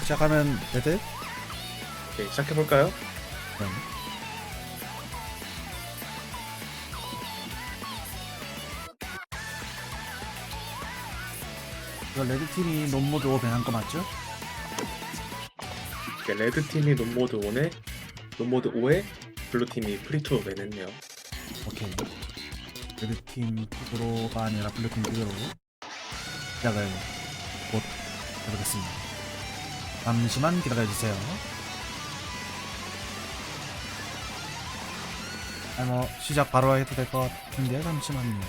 시작하면 레드? 오케이, 시작해볼까요? 네. 이거 레드팀이 논모드 5 배난 거 맞죠? 오케이, 레드팀이 논모드 5에 논모드 5에 블루팀이 프리투 매냈네요. 오케이. 레드팀 픽으로가 아니라 블루팀 픽으로 시작을 곧 해보겠습니다. 잠시만 기다려주세요. 뭐 시작 바로 해도 될 것 같은데 잠시만요.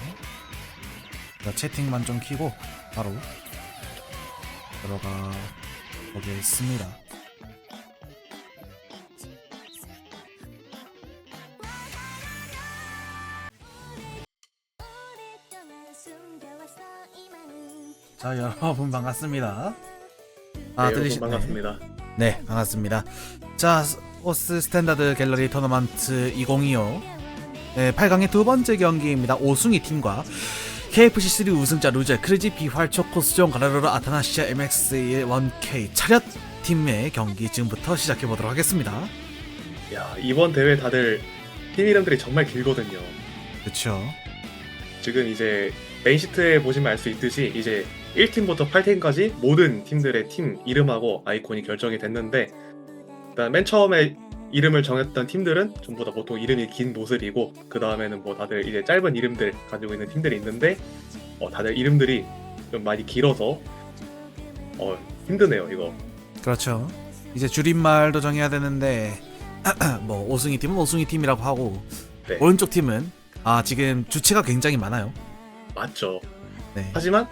채팅만 좀 키고 바로 들어가 보겠습니다. 자, 여러분 반갑습니다. 네, 들리시나요? 반갑습니다. 네, 반갑습니다. 자, 오스 스탠다드 갤러리 토너먼트 2025 네, 8강의 두 번째 경기입니다. 오승희 팀과 KFC3 우승자 루제 크리지 비활 초코 수종 가라로로 아타나시아 MX의 1K 차렷 팀의 경기 지금부터 시작해 보도록 하겠습니다. 야, 이번 대회 다들 팀 이름들이 정말 길거든요. 그렇죠. 지금 이제 메인 시트에 보시면 알 수 있듯이 이제 1팀부터 8팀까지 모든 팀들의 팀 이름하고 아이콘이 결정이 됐는데, 일단 맨 처음에 이름을 정했던 팀들은 전부 다 보통 이름이 긴 모습이고, 그 다음에는 뭐 다들 이제 짧은 이름들 가지고 있는 팀들이 있는데, 다들 이름들이 좀 많이 길어서 힘드네요 이거. 그렇죠. 이제 줄임말도 정해야 되는데 뭐 오승희 팀은 오승희 팀이라고 하고 네. 오른쪽 팀은 지금 주체가 굉장히 많아요. 맞죠. 네. 하지만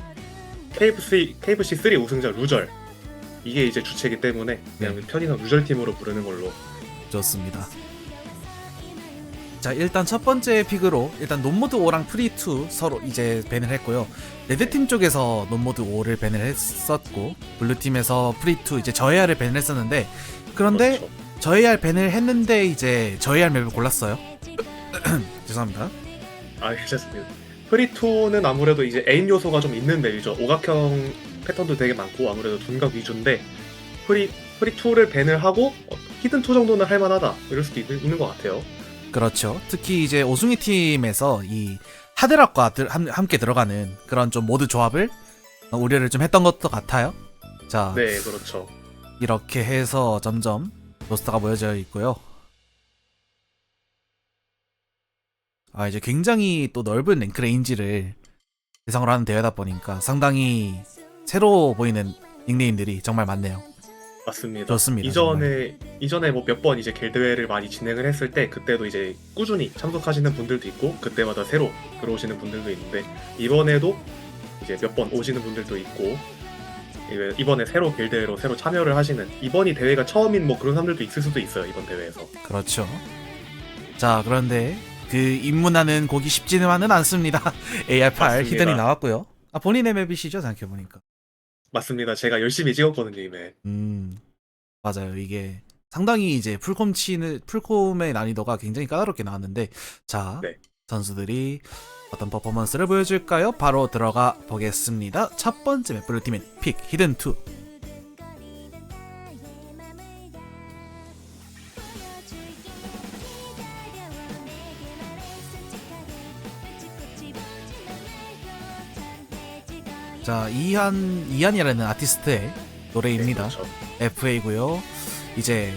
KFC3 우승자 루절, 이게 이제 주체이기 때문에 그냥 편의상 루절 팀으로 부르는 걸로. 좋습니다. 자, 일단 첫 번째 픽으로 일단 논모드 5랑 프리2 서로 이제 밴을 했고요. 레드팀 쪽에서 논모드 5를 밴을 했었고, 블루팀에서 프리2 이제 저AR을 밴을 했었는데, 그런데 그렇죠. 저AR 밴을 했는데 이제 저AR 맵을 골랐어요. 죄송합니다. 괜찮습니다. 프리2는 아무래도 이제 에임 요소가 좀 있는 맵이죠. 오각형 패턴도 되게 많고 아무래도 둔각 위주인데, 프리2를 밴을 하고 히든2 정도는 할만하다 이럴 수도 있는 것 같아요. 그렇죠. 특히 이제 오승희 팀에서 이 하드락과 함께 들어가는 그런 좀 모드 조합을 우려를 좀 했던 것도 같아요. 자, 네, 그렇죠. 이렇게 해서 점점 로스터가 모여져 있고요. 이제 굉장히 또 넓은 랭크 레인지를 대상으로 하는 대회다 보니까 상당히 새로 보이는 닉네임들이 정말 많네요. 맞습니다. 좋습니다. 이전에 뭐 몇 번 이제 길 대회를 많이 진행을 했을 때 그때도 이제 꾸준히 참석하시는 분들도 있고 그때마다 새로 들어오시는 분들도 있는데, 이번에도 이제 몇 번 오시는 분들도 있고, 이번에 새로 길 대회로 새로 참여를 하시는, 이번이 대회가 처음인 뭐 그런 사람들도 있을 수도 있어요, 이번 대회에서. 그렇죠. 자, 그런데 그 입문하는 곡이 쉽지만은 않습니다. AR8 맞습니다. 히든이 나왔고요. 본인의 맵이시죠, 생각해보니까. 맞습니다. 제가 열심히 찍었거든요, 이메. 맞아요. 이게 상당히 이제 풀콤의 난이도가 굉장히 까다롭게 나왔는데, 자, 네. 선수들이 어떤 퍼포먼스를 보여줄까요? 바로 들어가 보겠습니다. 첫 번째 맵 블루팀인 픽 히든2. 자, 이한이라는 아티스트의 노래입니다. 네, 그렇죠. FA고요. 이제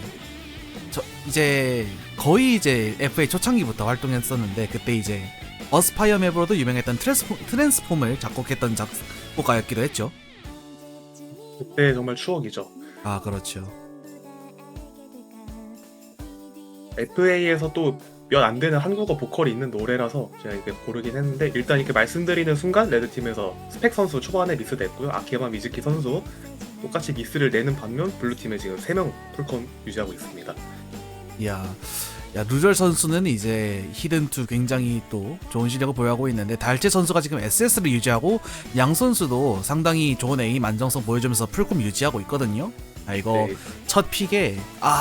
거의 이제 FA 초창기부터 활동했었는데, 그때 이제 어스파이어 맵으로도 유명했던 트랜스폼을 작곡했던 작곡가였기도 했죠. 그때 정말 추억이죠. 그렇죠. FA에서 또 몇 안 되는 한국어 보컬이 있는 노래라서 제가 이렇게 고르긴 했는데, 일단 이렇게 말씀드리는 순간 레드팀에서 스펙 선수 초반에 미스됐고요. 아키야마 미즈키 선수 똑같이 미스를 내는 반면 블루팀에 지금 3명 풀컴 유지하고 있습니다. 이야, 야 루절 선수는 이제 히든2 굉장히 또 좋은 실력을 보유하고 있는데 달체 선수가 지금 SS를 유지하고 양 선수도 상당히 좋은 에임 안정성 보여주면서 풀콤 유지하고 있거든요. 아 이거 네. 첫 픽에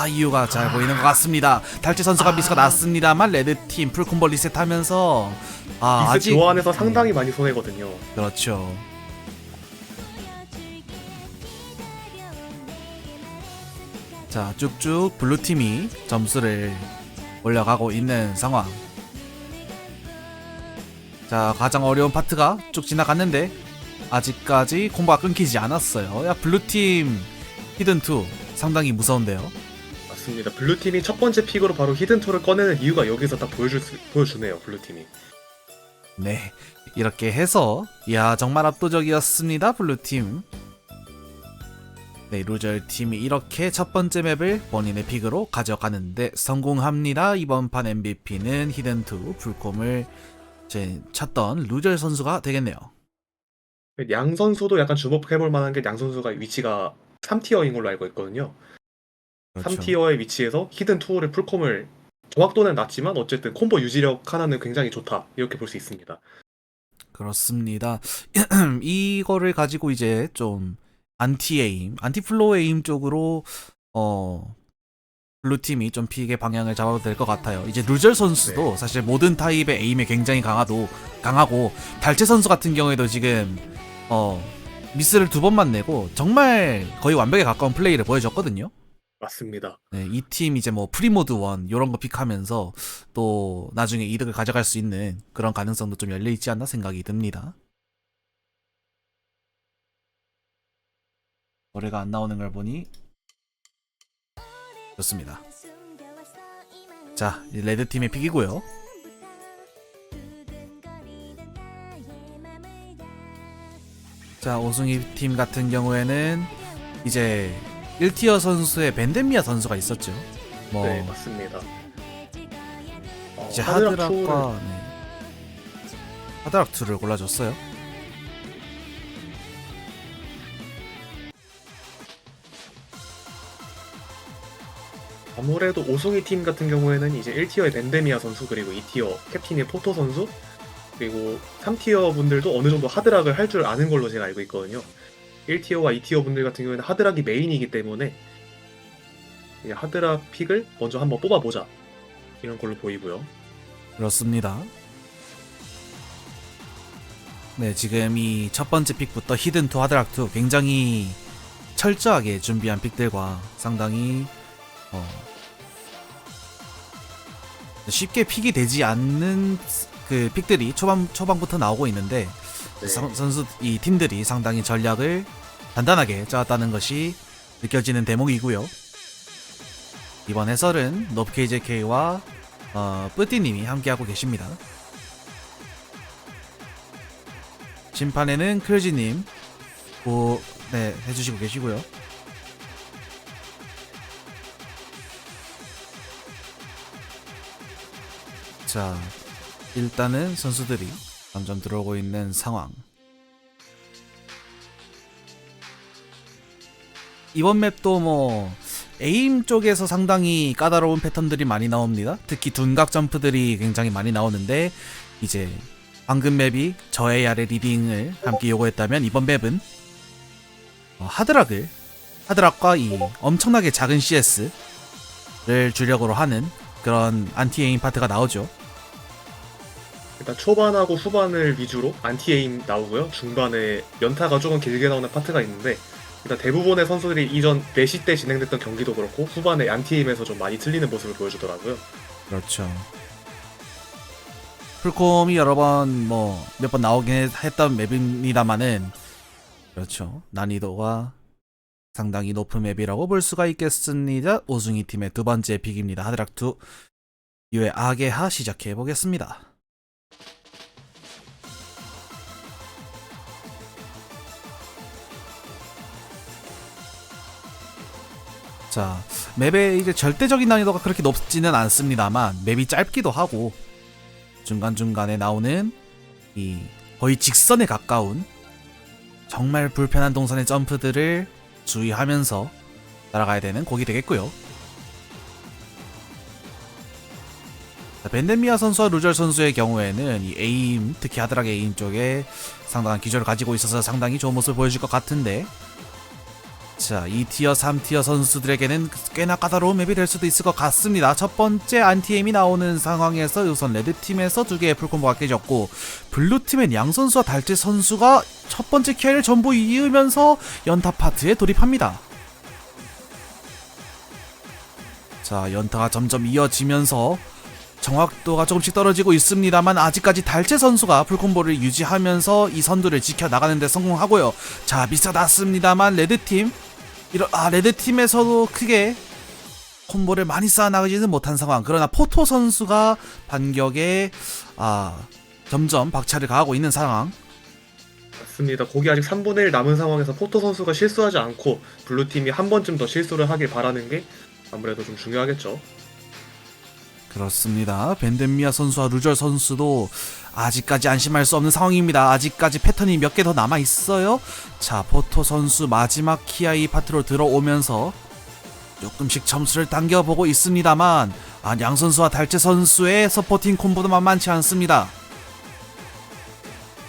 이유가 잘 보이는 것 같습니다. 달체 선수가 미스가 났습니다만 레드팀 풀콤보 리셋하면서 미스 아직 교환에서 상당히 많이 손해거든요. 그렇죠. 자 쭉쭉 블루팀이 점수를 올려가고 있는 상황. 자 가장 어려운 파트가 쭉 지나갔는데 아직까지 콤보가 끊기지 않았어요. 야 블루팀 히든2 상당히 무서운데요. 맞습니다. 블루팀이 첫 번째 픽으로 바로 히든2를 꺼내는 이유가 여기서 딱 보여주네요. 블루팀이. 네 이렇게 해서 이야 정말 압도적이었습니다 블루팀. 네 루저 팀이 이렇게 첫 번째 맵을 본인의 픽으로 가져가는데 성공합니다. 이번 판 MVP는 히든2 풀콤을 찾던 루저 선수가 되겠네요. 양 선수도 약간 주목해볼 만한 게 양 선수가 위치가 3티어인 걸로 알고 있거든요. 그렇죠. 3티어의 위치에서 히든2를 풀콤을 정확도는 낮지만 어쨌든 콤보 유지력 하나는 굉장히 좋다. 이렇게 볼 수 있습니다. 그렇습니다. 이거를 가지고 이제 좀 안티 에임, 안티 플로우 에임 쪽으로 블루팀이 좀 픽의 방향을 잡아도 될 것 같아요. 이제 루젤 선수도 네. 사실 모든 타입의 에임에 굉장히 강하고 달체 선수 같은 경우에도 지금 미스를 2번만 내고 정말 거의 완벽에 가까운 플레이를 보여줬거든요. 맞습니다. 네, 이 팀 이제 뭐 프리모드 1 이런 거 픽하면서 또 나중에 이득을 가져갈 수 있는 그런 가능성도 좀 열려 있지 않나 생각이 듭니다. 노래가 안 나오는 걸 보니 좋습니다. 자, 레드 팀의 픽이고요. 자, 우승희 팀 같은 경우에는 이제 1티어 선수의 벤데미아 선수가 있었죠. 뭐 네, 맞습니다. 이제 하드락 하드락과 하드락 2를 골라줬어요. 아무래도 오송이 팀 같은 경우에는 이제 1티어의 벤데미아 선수 그리고 2티어 캡틴의 포토 선수 그리고 3티어 분들도 어느 정도 하드락을 할 줄 아는 걸로 제가 알고 있거든요. 1티어와 2티어 분들 같은 경우에는 하드락이 메인이기 때문에 이제 하드락 픽을 먼저 한번 뽑아보자 이런 걸로 보이고요. 그렇습니다. 네, 지금 이 첫 번째 픽부터 히든2 하드락 2 굉장히 철저하게 준비한 픽들과 상당히 쉽게 픽이 되지 않는 그 픽들이 초반부터 나오고 있는데 네. 선수 이 팀들이 상당히 전략을 단단하게 짜왔다는 것이 느껴지는 대목이고요. 이번 해설은 노브KJK와 뿌띠님이 함께하고 계십니다. 심판에는 크레지님 네, 해주시고 계시고요. 자, 일단은 선수들이 점점 들어오고 있는 상황. 이번 맵도 뭐 에임 쪽에서 상당히 까다로운 패턴들이 많이 나옵니다. 특히 둔각 점프들이 굉장히 많이 나오는데 이제 방금 맵이 저의 아래 리딩을 함께 요구했다면 이번 맵은 하드락과 이 엄청나게 작은 CS를 주력으로 하는 그런 안티 에임 파트가 나오죠. 일단 초반하고 후반을 위주로 안티에임 나오고요. 중반에 연타가 조금 길게 나오는 파트가 있는데 일단 대부분의 선수들이 이전 4시 때 진행됐던 경기도 그렇고 후반에 안티에임에서 좀 많이 틀리는 모습을 보여주더라고요. 그렇죠. 풀콤이 여러 번 몇 번 나오긴 했던 맵입니다만은 그렇죠. 난이도가 상당히 높은 맵이라고 볼 수가 있겠습니다. 오승희 팀의 두 번째 픽입니다. 하드락2 이후에 아게하 시작해 보겠습니다. 자, 맵의 이제 절대적인 난이도가 그렇게 높지는 않습니다만 맵이 짧기도 하고 중간중간에 나오는 이 거의 직선에 가까운 정말 불편한 동선의 점프들을 주의하면서 따라가야 되는 곡이 되겠고요. 벤데미아 선수와 루젤 선수의 경우에는 이 에임, 특히 하드락 에임 쪽에 상당한 기조를 가지고 있어서 상당히 좋은 모습을 보여줄 것 같은데, 자, 2티어, 3티어 선수들에게는 꽤나 까다로운 맵이 될 수도 있을 것 같습니다. 첫 번째 안티에임이 나오는 상황에서 우선 레드팀에서 두 개의 풀콤보가 깨졌고, 블루팀엔 양 선수와 달재 선수가 첫 번째 키아를 전부 이으면서 연타 파트에 돌입합니다. 자, 연타가 점점 이어지면서 정확도가 조금씩 떨어지고 있습니다만 아직까지 달재 선수가 풀콤보를 유지하면서 이 선두를 지켜나가는데 성공하고요. 자, 미스가 났습니다만 레드팀에서도 크게 콤보를 많이 쌓아나가지는 못한 상황. 그러나 포토 선수가 반격에 점점 박차를 가하고 있는 상황. 맞습니다. 거기 아직 3분의 1 남은 상황에서 포토 선수가 실수하지 않고 블루팀이 한 번쯤 더 실수를 하길 바라는 게 아무래도 좀 중요하겠죠. 그렇습니다. 벤덴미아 선수와 루절 선수도 아직까지 안심할 수 없는 상황입니다. 아직까지 패턴이 몇 개 더 남아 있어요. 자, 포토 선수 마지막 키아이 파트로 들어오면서 조금씩 점수를 당겨보고 있습니다만 양 선수와 달재 선수의 서포팅 콤보도 만만치 않습니다.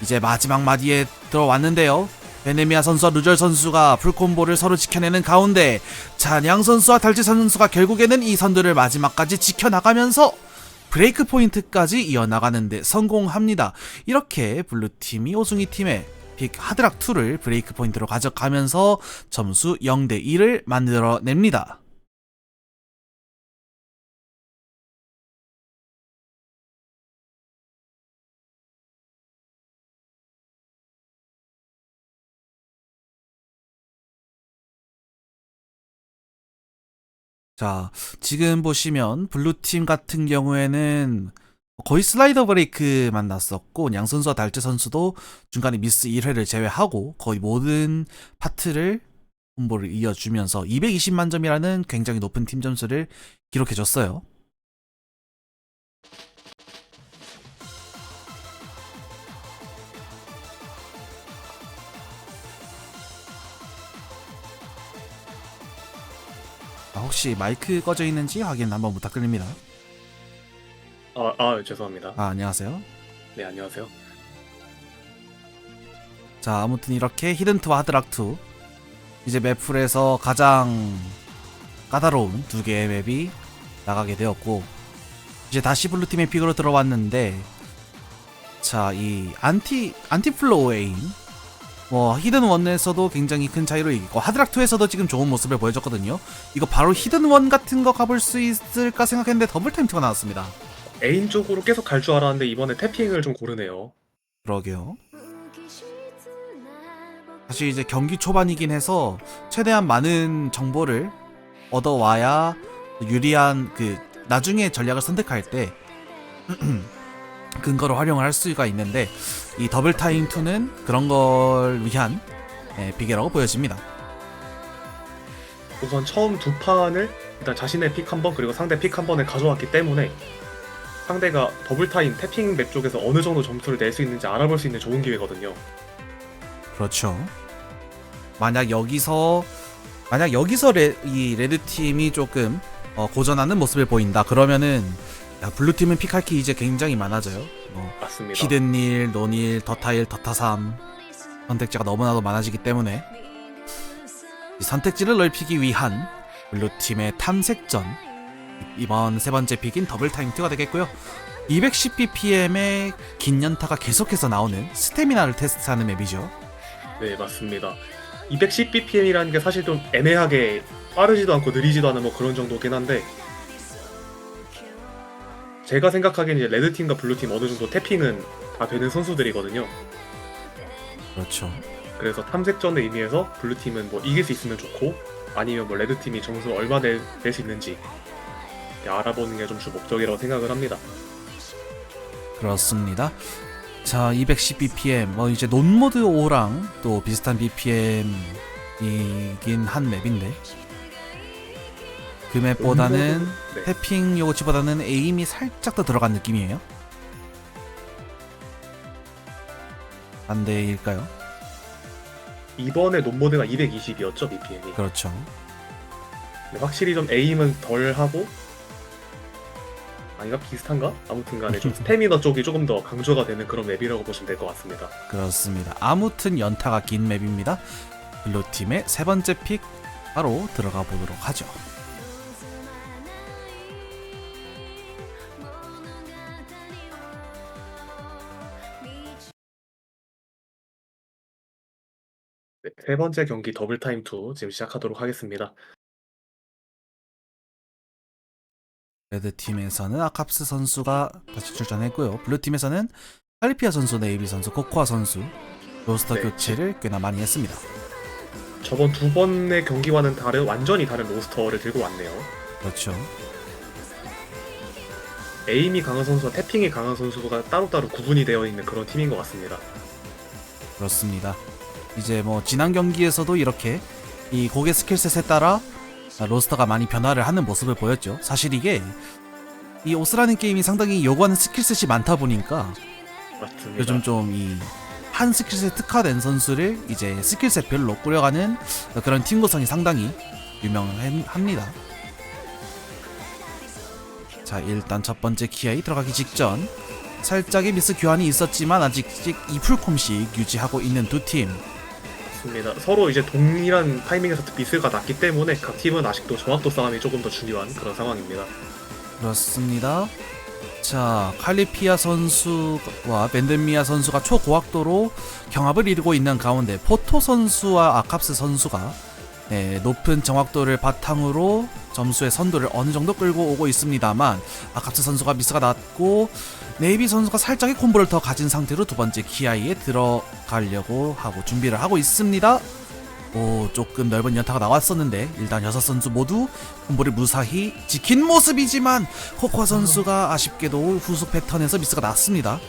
이제 마지막 마디에 들어왔는데요. 베네미아 선수와 루절 선수가 풀콤보를 서로 지켜내는 가운데, 자, 양 선수와 달재 선수가 결국에는 이 선두를 마지막까지 지켜나가면서 브레이크 포인트까지 이어나가는데 성공합니다. 이렇게 블루팀이 오승희 팀의 빅 하드락2를 브레이크 포인트로 가져가면서 점수 0대2를 만들어냅니다. 자, 지금 보시면 블루팀 같은 경우에는 거의 슬라이더 브레이크만 났었고, 양 선수와 달재 선수도 중간에 미스 1회를 제외하고 거의 모든 파트를 콤보를 이어주면서 220만 점이라는 굉장히 높은 팀 점수를 기록해줬어요. 혹시 마이크 꺼져 있는지 확인 한번 부탁드립니다. 죄송합니다. 안녕하세요. 네, 안녕하세요. 자, 아무튼 이렇게 히든트와 하드락2, 이제 맵풀에서 가장 까다로운 두 개의 맵이 나가게 되었고, 이제 다시 블루팀의 픽으로 들어왔는데, 자, 이 안티플로우 에임, 히든원에서도 굉장히 큰 차이로 이기고, 하드락2에서도 지금 좋은 모습을 보여줬거든요. 이거 바로 히든원 같은 거 가볼 수 있을까 생각했는데 더블타임트가 나왔습니다. 에임 쪽으로 계속 갈 줄 알았는데 이번에 태핑을 좀 고르네요. 그러게요. 사실 이제 경기 초반이긴 해서 최대한 많은 정보를 얻어와야 유리한 나중에 전략을 선택할 때 근거로 활용을 할 수가 있는데, 이 더블타임2는 그런 걸 위한 비계라고 보여집니다. 우선 처음 두 판을 일단 자신의 픽 한 번 그리고 상대 픽 한 번을 가져왔기 때문에 상대가 더블타임 태핑 맵 쪽에서 어느 정도 점수를 낼 수 있는지 알아볼 수 있는 좋은 기회거든요. 그렇죠. 만약 여기서 이 레드팀이 조금 고전하는 모습을 보인다 그러면은, 블루팀은 픽할게 이제 굉장히 많아져요. 맞습니다. 히든일, 노닐, 더타1, 더타3 선택지가 너무나도 많아지기 때문에 이 선택지를 넓히기 위한 블루팀의 탐색전, 이번 세 번째 픽인 더블타임2가 되겠고요. 210bpm의 긴 연타가 계속해서 나오는 스태미나를 테스트하는 맵이죠. 네, 맞습니다. 210bpm이라는 게 사실 좀 애매하게 빠르지도 않고 느리지도 않은 그런 정도긴 한데, 제가 생각하기엔 이제 레드팀과 블루팀 어느 정도 태핑은 다 되는 선수들이거든요. 그렇죠. 그래서 탐색전의 의미에서 블루팀은 이길 수 있으면 좋고, 아니면 레드팀이 점수를 얼마 낼 수 있는지 알아보는 게 좀 주 목적이라고 생각을 합니다. 그렇습니다. 자, 210bpm 이제 논모드 5랑 또 비슷한 bpm이긴 한 맵인데, 그 맵보다는 네. 태핑 요거치보다는 에임이 살짝 더 들어간 느낌이에요. 반대일까요? 이번에 논모드가 220이었죠, bpm이. 그렇죠. 확실히 좀 에임은 덜 하고 아닌가 비슷한가? 아무튼간에 좀 스태미너 쪽이 조금 더 강조가 되는 그런 맵이라고 보시면 될 것 같습니다. 그렇습니다. 아무튼 연타가 긴 맵입니다. 블루팀의 세 번째 픽 바로 들어가 보도록 하죠. 네, 세 번째 경기 더블타임 2 지금 시작하도록 하겠습니다. 레드팀에서는 아캅스 선수가 다시 출전했고요. 블루팀에서는 칼리피아 선수, 네이비 선수, 코코아 선수 로스터 네. 교체를 꽤나 많이 했습니다. 저번 두 번의 경기와는 완전히 다른 로스터를 들고 왔네요. 그렇죠. 에임이 강한 선수와 태핑이 강한 선수가 따로따로 구분이 되어 있는 그런 팀인 것 같습니다. 그렇습니다. 이제 뭐 지난 경기에서도 이렇게 이 고개 스킬셋에 따라 로스터가 많이 변화를 하는 모습을 보였죠. 사실 이게 이 오스라는 게임이 상당히 요구하는 스킬셋이 많다 보니까 맞습니다. 요즘 좀 이 한 스킬셋 특화된 선수를 이제 스킬셋별로 꾸려가는 그런 팀 구성이 상당히 유명합니다. 자, 일단 첫 번째 키아이 들어가기 직전 살짝의 미스 교환이 있었지만 아직 이 풀콤씩 유지하고 있는 두 팀. 맞습니다. 서로 이제 동일한 타이밍에서 미스가 났기 때문에 각 팀은 아직도 정확도 싸움이 조금 더 중요한 그런 상황입니다. 그렇습니다. 자, 칼리피아 선수와 벤데미아 선수가 초고학도로 경합을 이루고 있는 가운데 포토 선수와 아캅스 선수가 높은 정확도를 바탕으로 점수의 선두를 어느 정도 끌고 오고 있습니다만 아캅스 선수가 미스가 났고 네이비 선수가 살짝의 콤보를 더 가진 상태로 두 번째 키아이에 들어가려고 하고 준비를 하고 있습니다. 오, 조금 넓은 연타가 나왔었는데 일단 여섯 선수 모두 콤보를 무사히 지킨 모습이지만 코코아 선수가 아쉽게도 후속 패턴에서 미스가 났습니다.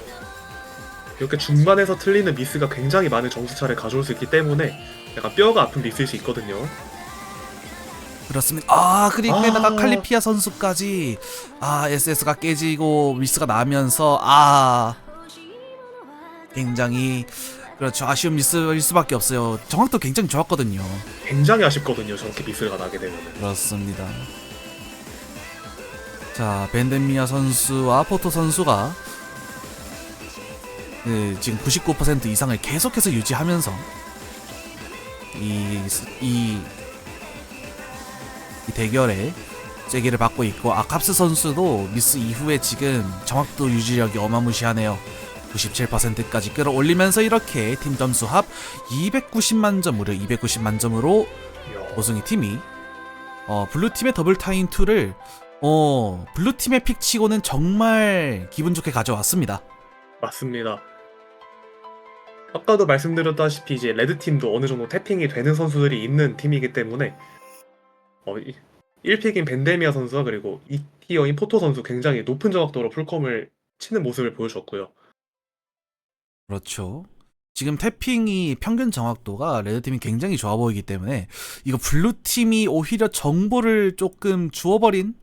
이렇게 중반에서 틀리는 미스가 굉장히 많은 점수차를 가져올 수 있기 때문에 약간 뼈가 아픈 미스일 수 있거든요. 그렇습니다. 그리고 게다가 칼리피아 선수까지 SS가 깨지고 미스가 나면서 굉장히 그렇죠. 아쉬운 미스일 수밖에 없어요. 정확도 굉장히 좋았거든요. 굉장히 아쉽거든요. 저렇게 미스가 나게 되면. 그렇습니다. 자, 벤데미아 선수와 포토 선수가 지금 99% 이상을 계속해서 유지하면서 이 대결에 쐐기를 받고 있고 아캅스 선수도 미스 이후에 지금 정확도 유지력이 어마무시하네요. 97%까지 끌어올리면서 이렇게 팀 점수 합 290만 점, 무려 290만 점으로 우승희 팀이 블루팀의 더블타임 2를 블루팀의 픽치고는 정말 기분 좋게 가져왔습니다. 맞습니다. 아까도 말씀드렸다시피 이제 레드팀도 어느 정도 태핑이 되는 선수들이 있는 팀이기 때문에 1픽인 벤데미아 선수와 그리고 2티어인 포토 선수 굉장히 높은 정확도로 풀컴을 치는 모습을 보여줬고요. 그렇죠. 지금 태핑이 평균 정확도가 레드팀이 굉장히 좋아 보이기 때문에 이거 블루팀이 오히려 정보를 조금 주워버린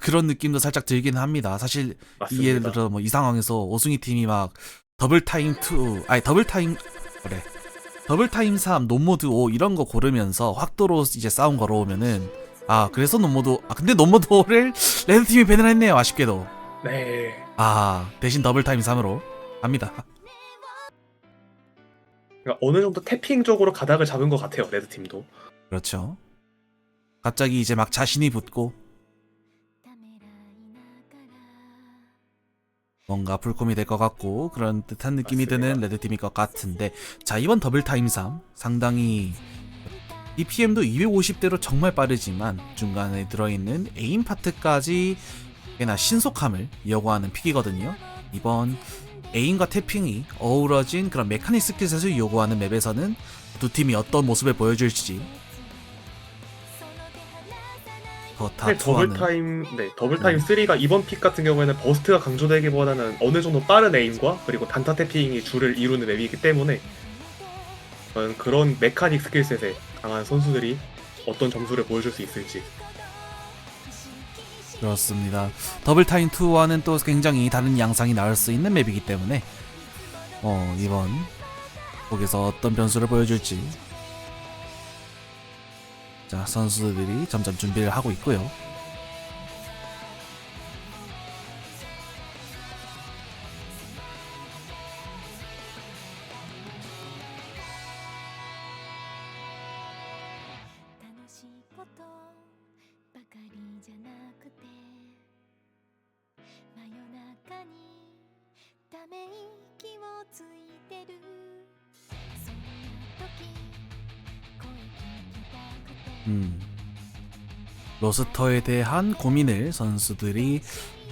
그런 느낌도 살짝 들긴 합니다. 사실 맞습니다. 예를 들어 뭐 이 상황에서 오승희 팀이 막 더블타임 3, 논모드 5 이런 거 고르면서 확도로 이제 싸움 걸어오면은 그래서 논모드 근데 논모드 5를 레드팀이 밴을 했네요. 아쉽게도. 네. 대신 더블타임 3으로 갑니다. 그러니까 어느 정도 태핑 쪽으로 가닥을 잡은 것 같아요. 레드팀도. 그렇죠. 갑자기 이제 막 자신이 붙고 뭔가 불콤이 될 것 같고 그런 듯한 느낌이 맞습니다. 드는 레드팀일 것 같은데 자, 이번 더블타임 3 상당히 BPM도 250대로 정말 빠르지만 중간에 들어있는 에임 파트까지 꽤나 신속함을 요구하는 픽이거든요. 이번 에임과 태핑이 어우러진 그런 메카닉 스킬셋을 요구하는 맵에서는 두 팀이 어떤 모습을 보여줄지 사실 더블타임 3가 이번 픽 같은 경우에는 버스트가 강조되기보다는 어느 정도 빠른 에임과 그리고 단타 태핑이 주를 이루는 맵이기 때문에 그런 메카닉 스킬셋에 강한 선수들이 어떤 점수를 보여줄 수 있을지. 그렇습니다. 더블타임 2와는 또 굉장히 다른 양상이 나올 수 있는 맵이기 때문에 이번 거기서 어떤 변수를 보여줄지 자, 선수들이 점점 준비를 하고 있고요. 로스터에 대한 고민을 선수들이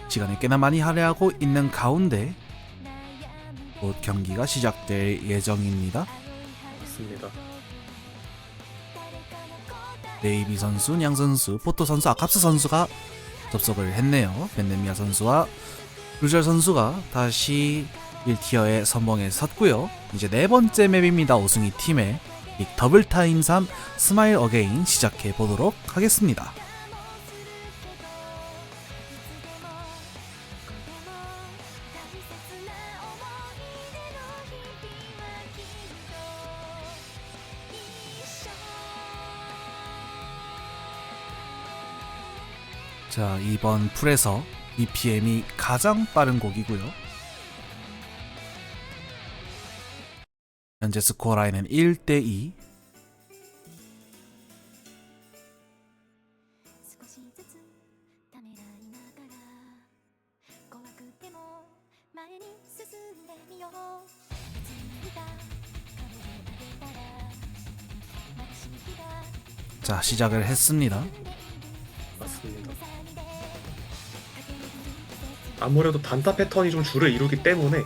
시간을 꽤나 많이 할애하고 있는 가운데 곧 경기가 시작될 예정입니다. 맞습니다. 네이비 선수, 냥 선수, 포토 선수, 아캅스 선수가 접속을 했네요. 벤데미아 선수와 루젤 선수가 다시 1티어의 선봉에 섰고요. 이제 네 번째 맵입니다. 우승이 팀의 이 더블 타임 3 스마일 어게인 시작해 보도록 하겠습니다. 자, 이번 풀에서 BPM이 가장 빠른 곡이고요. 현재 스코어 라인은 1대2. 자, 시작을 했습니다. 맞습니다. 아무래도 단타 패턴이 좀 주를 이루기 때문에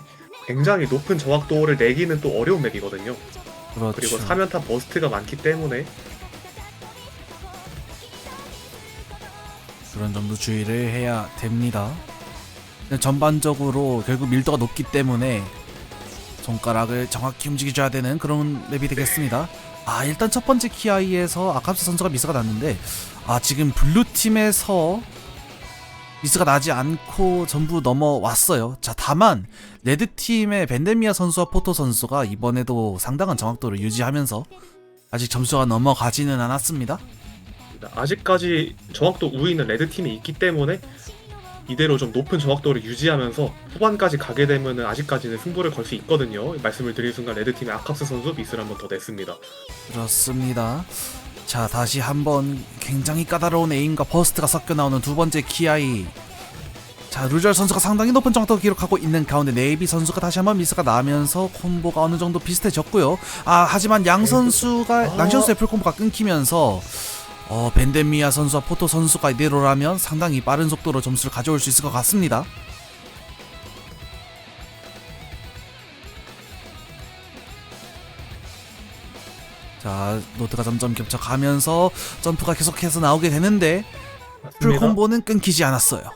굉장히 높은 정확도를 내기는 또 어려운 맵이거든요. 그렇죠. 그리고 3연타 버스트가 많기 때문에 그런 점도 주의를 해야 됩니다. 전반적으로 결국 밀도가 높기 때문에 손가락을 정확히 움직여줘야 되는 그런 맵이 되겠습니다. 일단 첫 번째 키아이에서 아캅스 선수가 미스가 났는데 지금 블루팀에서 미스가 나지 않고 전부 넘어왔어요. 자, 다만 레드팀의 벤데미아 선수와 포토 선수가 이번에도 상당한 정확도를 유지하면서 아직 점수가 넘어가지는 않았습니다. 아직까지 정확도 우위 있는 레드팀이 있기 때문에 이대로 좀 높은 정확도를 유지하면서 후반까지 가게 되면 아직까지는 승부를 걸 수 있거든요. 말씀을 드린 순간 레드팀의 아캅스 선수 미스를 한 번 더 냈습니다. 그렇습니다. 자, 다시 한번 굉장히 까다로운 에임과 버스트가 섞여 나오는 두 번째 키아이. 자, 루젤 선수가 상당히 높은 정확도를 기록하고 있는 가운데 네이비 선수가 다시 한번 미스가 나면서 콤보가 어느 정도 비슷해졌고요. 하지만 양 선수가 양 선수의 풀 콤보가 끊기면서 벤데미아 선수와 포토 선수가 이대로라면 상당히 빠른 속도로 점수를 가져올 수 있을 것 같습니다. 자, 노트가 점점 겹쳐가면서 점프가 계속해서 나오게 되는데 풀 콤보는 끊기지 않았어요.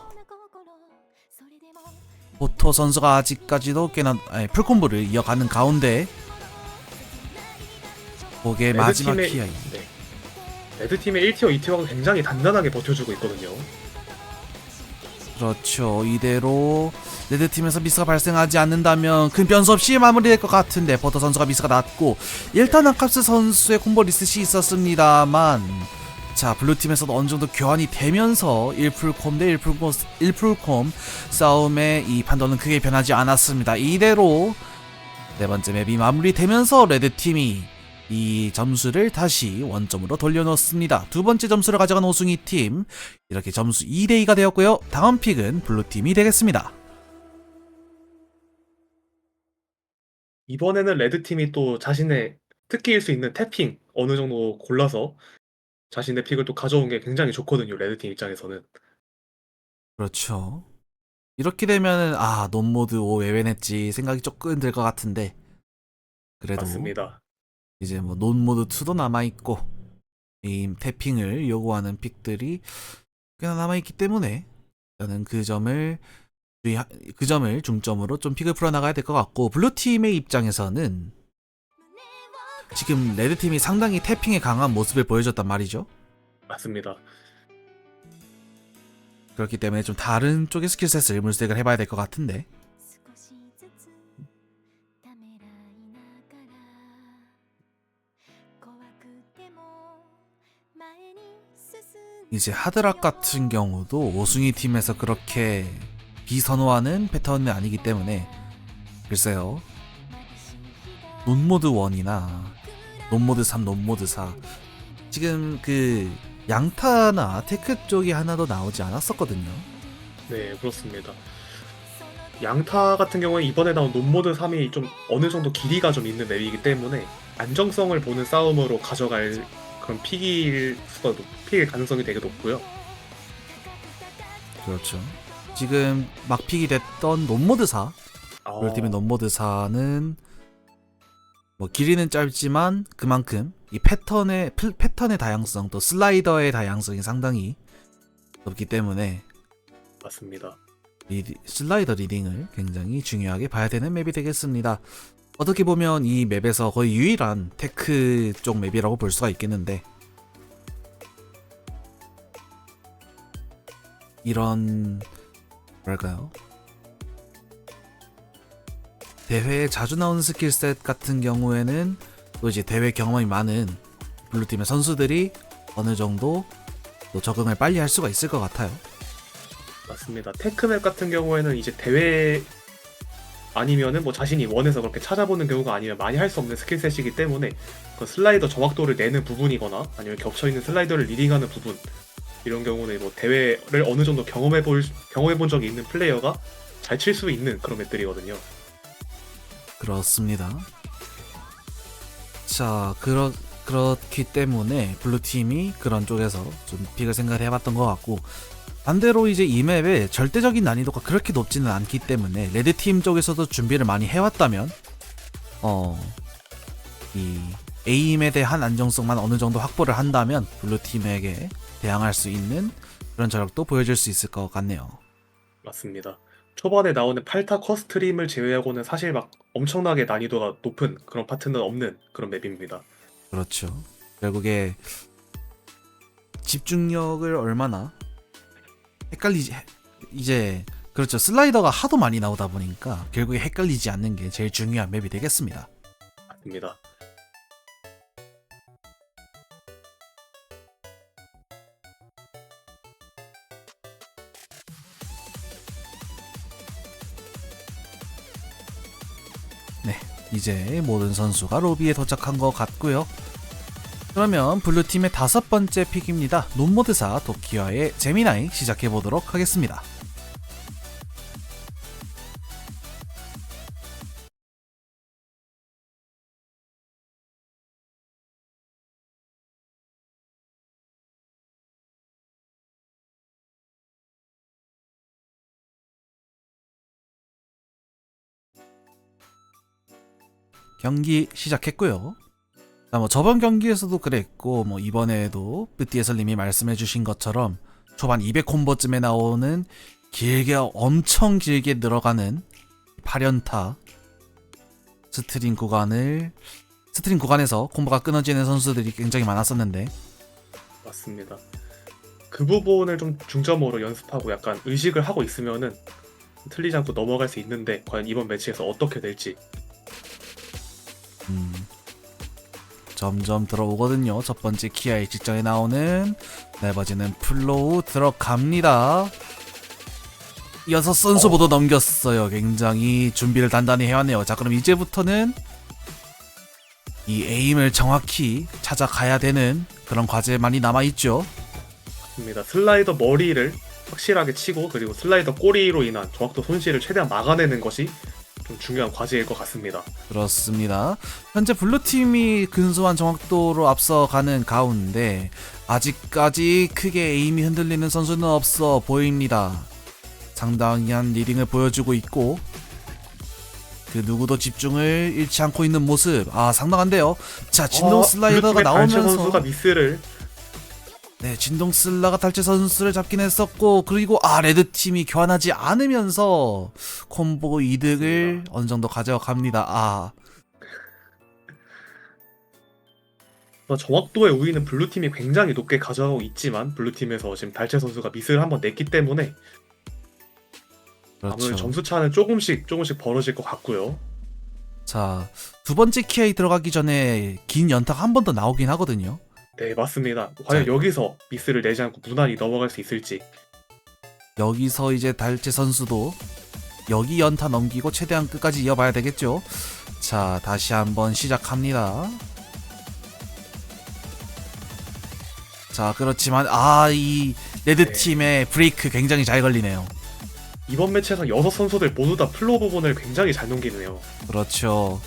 포토 선수가 아직까지도 꽤나 풀 콤보를 이어가는 가운데 그게 마지막 키아이. 네. 레드팀의 1티어, 2티어가 굉장히 단단하게 버텨주고 있거든요. 그렇죠. 이대로 레드팀에서 미스가 발생하지 않는다면 큰 변수 없이 마무리될 것 같은데 포터 선수가 미스가 났고 일단 아캅스 선수의 콤보 리셋이 있었습니다만 자, 블루팀에서도 어느정도 교환이 되면서 1풀콤 대 1풀콤 싸움의 이 판도는 크게 변하지 않았습니다. 이대로 네 번째 맵이 마무리되면서 레드팀이 이 점수를 다시 원점으로 돌려놓습니다. 두 번째 점수를 가져간 오승희 팀, 이렇게 점수 2대2가 되었고요. 다음 픽은 블루팀이 되겠습니다. 이번에는 레드팀이 또 자신의 특기일 수 있는 태핑 어느 정도 골라서 자신의 픽을 또 가져온 게 굉장히 좋거든요. 레드팀 입장에서는. 그렇죠. 이렇게 되면은 논모드 5 외면했지 생각이 조금 들 것 같은데 그래도 맞습니다. 이제 뭐 논모드 2도 남아있고 이 태핑을 요구하는 픽들이 꽤나 남아있기 때문에 저는 그 점을 중점으로 좀 픽을 풀어나가야 될 것 같고, 블루팀의 입장에서는 지금 레드팀이 상당히 태핑에 강한 모습을 보여줬단 말이죠. 맞습니다. 그렇기 때문에 좀 다른 쪽의 스킬셋을 물색을 해봐야 될 것 같은데 이제 하드락 같은 경우도 오승희 팀에서 그렇게 비선호하는 패턴은 아니기 때문에 글쎄요, 논모드 1이나 논모드 3, 논모드 4 지금 그 양타나 테크 쪽이 하나 더 나오지 않았었거든요. 네, 그렇습니다. 양타 같은 경우에 이번에 나온 논모드 3이 좀 어느 정도 길이가 좀 있는 맵이기 때문에 안정성을 보는 싸움으로 가져갈 그런 픽일 가능성이 되게 높고요. 그렇죠. 지금 막 픽이 됐던 논모드사, 블루팀의 논모드사는 뭐 길이는 짧지만 그만큼 이 패턴의 다양성, 또 슬라이더의 다양성이 상당히 높기 때문에 맞습니다. 슬라이더 리딩을 굉장히 중요하게 봐야 되는 맵이 되겠습니다. 어떻게 보면 이 맵에서 거의 유일한 테크 쪽 맵이라고 볼 수가 있겠는데, 이런 뭐랄까요, 대회에 자주 나오는 스킬셋 같은 경우에는 또 이제 대회 경험이 많은 블루팀의 선수들이 어느 정도 또 적응을 빨리 할 수가 있을 것 같아요. 맞습니다. 테크맵 같은 경우에는 이제 대회 아니면은 뭐 자신이 원해서 그렇게 찾아보는 경우가 아니면 많이 할 수 없는 스킬셋이기 때문에 그 슬라이더 정확도를 내는 부분이거나 아니면 겹쳐있는 슬라이더를 리딩하는 부분, 이런 경우는 뭐 대회를 어느 정도 경험해본 적이 있는 플레이어가 잘 칠 수 있는 그런 맵들이거든요. 그렇습니다. 자, 그렇기 때문에 블루팀이 그런 쪽에서 좀 픽을 생각을 해봤던 것 같고, 반대로 이제 이 맵의 절대적인 난이도가 그렇게 높지는 않기 때문에 레드팀 쪽에서도 준비를 많이 해왔다면 이 에임에 대한 안정성만 어느 정도 확보를 한다면 블루팀에게 대항할 수 있는 그런 저력도 보여줄 수 있을 것 같네요. 맞습니다. 초반에 나오는 팔타 커스트림을 제외하고는 사실 막 엄청나게 난이도가 높은 그런 파트는 없는 그런 맵입니다. 그렇죠. 결국에 집중력을 얼마나 이제 그렇죠. 슬라이더가 하도 많이 나오다 보니까 결국에 헷갈리지 않는 게 제일 중요한 맵이 되겠습니다. 맞습니다. 네, 이제 모든 선수가 로비에 도착한 것 같고요. 그러면 블루팀의 5번째 픽입니다. 논모드사 도키와의 제미나이 시작해보도록 하겠습니다. 경기 시작했고요. 뭐 저번 경기에서도 그랬고 뭐 이번에도 뿌띠에설님이 말씀해주신 것처럼 초반 200콤보쯤에 나오는 엄청 길게 늘어가는 8연타 스트링 구간에서 콤보가 끊어지는 선수들이 굉장히 많았었는데, 맞습니다. 그 부분을 좀 중점으로 연습하고 약간 의식을 하고 있으면은 틀리지 않고 넘어갈 수 있는데, 과연 이번 매치에서 어떻게 될지. 점점 들어오거든요. 첫 번째 키아의 직전에 나오는 네 번째는 플로우 들어갑니다. 6선수 모두 넘겼어요. 굉장히 준비를 단단히 해왔네요. 자, 그럼 이제부터는 이 에임을 정확히 찾아가야 되는 그런 과제만이 남아있죠. 맞습니다. 슬라이더 머리를 확실하게 치고, 그리고 슬라이더 꼬리로 인한 정확도 손실을 최대한 막아내는 것이 좀 중요한 과제일 것 같습니다. 그렇습니다. 현재 블루팀이 근소한 정확도로 앞서가는 가운데 아직까지 크게 에임이 흔들리는 선수는 없어 보입니다. 상당한 리딩을 보여주고 있고 그 누구도 집중을 잃지 않고 있는 모습, 상당한데요. 자, 진동 슬라이더가 나오면서 선수가 미스를, 네, 진동 슬라가 달체 선수를 잡긴 했었고, 그리고 레드팀이 교환하지 않으면서 콤보 이득을 어느 정도 가져갑니다. 정확도의 우위는 블루팀이 굉장히 높게 가져가고 있지만, 블루팀에서 지금 달체 선수가 미스를 한번 냈기 때문에 그렇죠. 아무래도 점수 차는 조금씩 벌어질 것 같고요. 자, 두 번째 키아에 들어가기 전에 긴 연타가 한 번 더 나오긴 하거든요. 네, 맞습니다. 과연 여기서 미스를 내지 않고 무난히 넘어갈 수 있을지. 여기서 이제 달체 선수도 여기 연타 넘기고 최대한 끝까지 이어봐야 되겠죠. 자, 다시 한번 시작합니다. 자, 그렇지만 이 레드팀의 브레이크 굉장히 잘 걸리네요. 이번 매치에서 6선수들 모두 다 플로우 부분을 굉장히 잘 넘기네요. 그렇죠.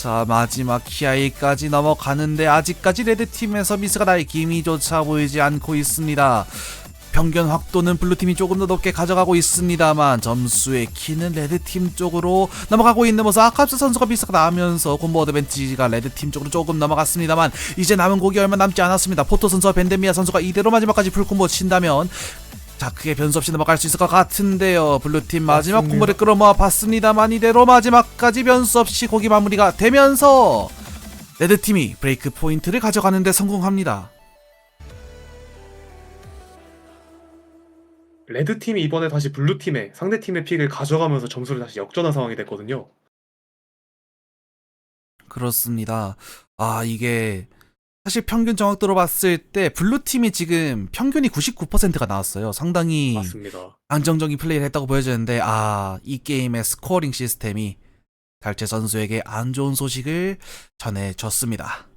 자, 마지막 키아이까지 넘어가는데 아직까지 레드팀에서 미스가 날 기미조차 보이지 않고 있습니다. 평균 확도는 블루팀이 조금 더 높게 가져가고 있습니다만 점수의 키는 레드팀 쪽으로 넘어가고 있는 모습. 아깝스 선수가 미스가 나면서 콤보 어드밴티지가 레드팀 쪽으로 조금 넘어갔습니다만 이제 남은 곡이 얼마 남지 않았습니다. 포토 선수와 벤데미아 선수가 이대로 마지막까지 풀콤보 친다면 자, 크게 변수 없이 넘어갈 수 있을 것 같은데요. 블루팀 마지막 맞습니다. 콤보를 끌어모아 봤습니다만 이대로 마지막까지 변수 없이 곡이 마무리가 되면서 레드팀이 브레이크 포인트를 가져가는 데 성공합니다. 레드팀이 이번에 다시 블루팀의 상대팀의 픽을 가져가면서 점수를 다시 역전한 상황이 됐거든요. 그렇습니다. 아, 이게 사실 평균 정확도로 봤을 때 블루팀이 지금 평균이 99%가 나왔어요. 상당히 맞습니다. 안정적인 플레이를 했다고 보여지는데 이 게임의 스코어링 시스템이 달체 선수에게 안 좋은 소식을 전해줬습니다.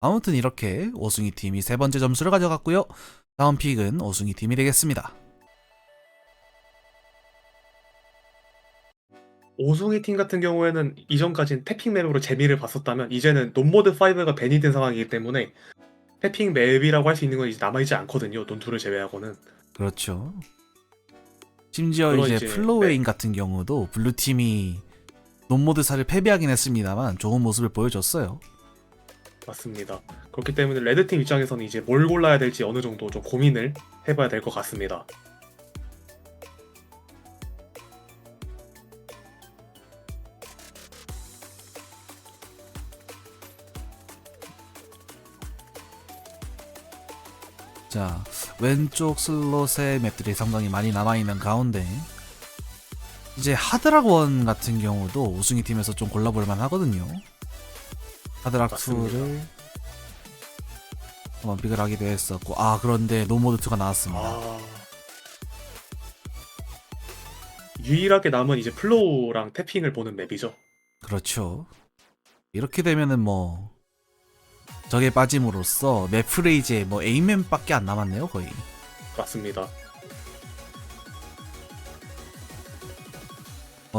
아무튼 이렇게 오승희 팀이 세 번째 점수를 가져갔고요. 다음 픽은 오승희 팀이 되겠습니다. 오송이 팀 같은 경우에는 이전까지는 태핑 맵으로 재미를 봤었다면 이제는 논모드 5가 밴이 된 상황이기 때문에 태핑 맵이라고 할 수 있는 건 이제 남아있지 않거든요. 논2를 제외하고는. 그렇죠. 심지어 물론 이제 이제, 플로웨인 같은 경우도 블루팀이 논모드사를 패배하긴 했습니다만 좋은 모습을 보여줬어요. 맞습니다. 그렇기 때문에 레드팀 입장에서는 이제 뭘 골라야 될지 어느 정도 좀 고민을 해봐야 될 것 같습니다. 자, 왼쪽 슬롯의 맵들이 상당히 많이 남아있는 가운데 이제 하드락원 같은 경우도 우승희 팀에서 좀 골라볼만 하거든요. 하드락2를 한번 픽을 하기도 했었고 그런데 노모드2가 나왔습니다. 유일하게 남은 이제 플로우랑 태핑을 보는 맵이죠. 그렇죠. 이렇게 되면은 적에 빠짐으로써 맵프레이즈의 에임맨밖에 안 남았네요, 거의. 맞습니다.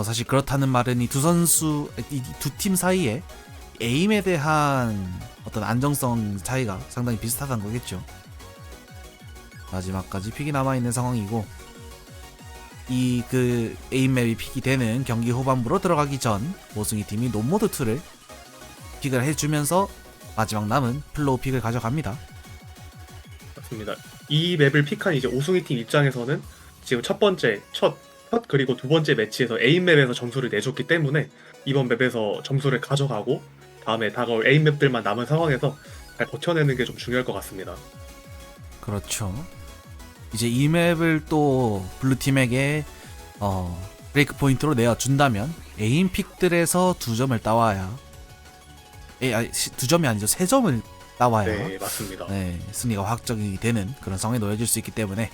사실 그렇다는 말은 이 두 팀 사이에 에임에 대한 어떤 안정성 차이가 상당히 비슷하다는 거겠죠. 마지막까지 픽이 남아있는 상황이고 이 에임 맵이 픽이 되는 경기 후반부로 들어가기 전 오승희 팀이 논모드2를 픽을 해주면서 마지막 남은 플로우 픽을 가져갑니다. 맞습니다. 이 맵을 픽한 이제 오승희 팀 입장에서는 지금 첫 그리고 두 번째 매치에서 에임 맵에서 점수를 내줬기 때문에 이번 맵에서 점수를 가져가고 다음에 다가올 에임 맵들만 남은 상황에서 잘 버텨내는 게 좀 중요할 것 같습니다. 그렇죠. 이제 이 맵을 또 블루팀에게 브레이크 포인트로 내어준다면 에임 픽들에서 2점을 따와야 2점이 아니죠. 3점을 따와야 네, 맞습니다. 승리가 확정이 되는 그런 상황에 놓여질 수 있기 때문에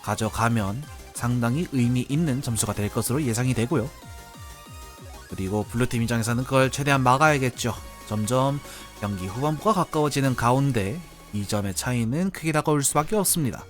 가져가면 상당히 의미 있는 점수가 될 것으로 예상이 되고요. 그리고 블루팀 입장에서는 그걸 최대한 막아야겠죠. 점점 경기 후반부가 가까워지는 가운데 2점의 차이는 크게 다가올 수밖에 없습니다.